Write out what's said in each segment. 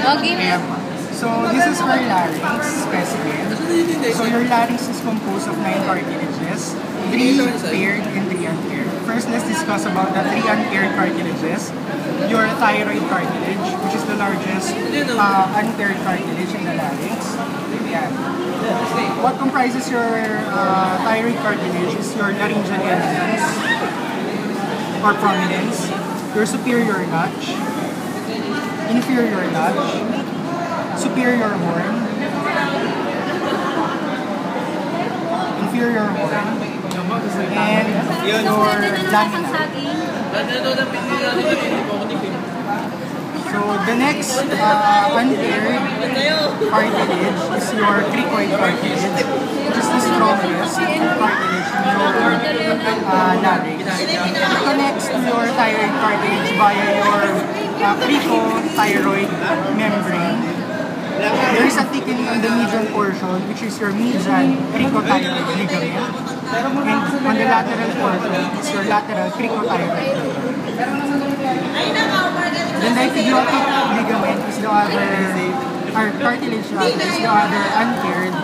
Ayan po. So, this is your larynx specimen. So, your larynx is composed of 9 cartilages, 3 paired and 3 unpaired. First, let's discuss about the 3 unpaired cartilages. Your thyroid cartilage, which is the largest unpaired cartilage in the larynx. Ayan. What comprises your thyroid cartilage is your laryngeal eminence or prominence, your superior notch, inferior notch, superior horn, inferior horn, and your lamina. So the next unpaired cartilage is your cricoid cartilage, which is the strongest cartilage in your larynx. It connects to your thyroid cartilage via your cricothyroid membrane. There is a thickening on the medial portion, which is your medial cricothyroid ligament, and on the lateral portion is your lateral cricothyroid ligament. The epiglottic ligament is the other, or cartilage is the other unpaired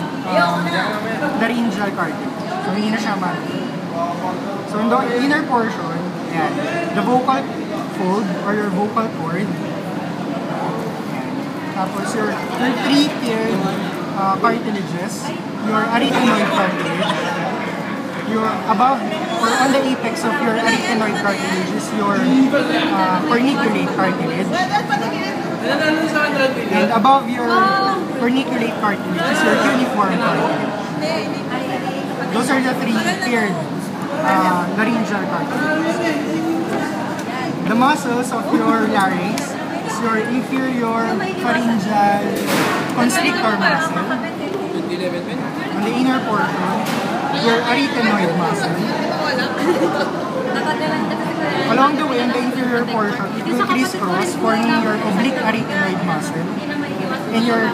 laryngeal cartilage. So hindi na siya man. So in the inner portion, yan, the vocal fold or your vocal cord. Tapos your 3 paired cartilages, your arytenoid cartilage, your above or on the apex of your arytenoid cartilage is your corniculate cartilage, and above your corniculate cartilage is your cuneiform cartilage. Those are the 3 paired laryngeal cartilages. The muscles of your larynx is your inferior pharyngeal constrictor muscle. On the inner portion, your arytenoid muscle. Along the way, in the inferior portion, it will crisscross, forming your oblique arytenoid muscle. And your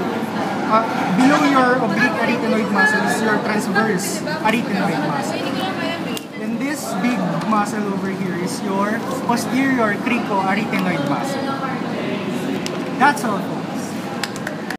below your oblique arytenoid muscle is your transverse arytenoid muscle. And this big muscle over here is your posterior cricoarytenoid muscle. That's all.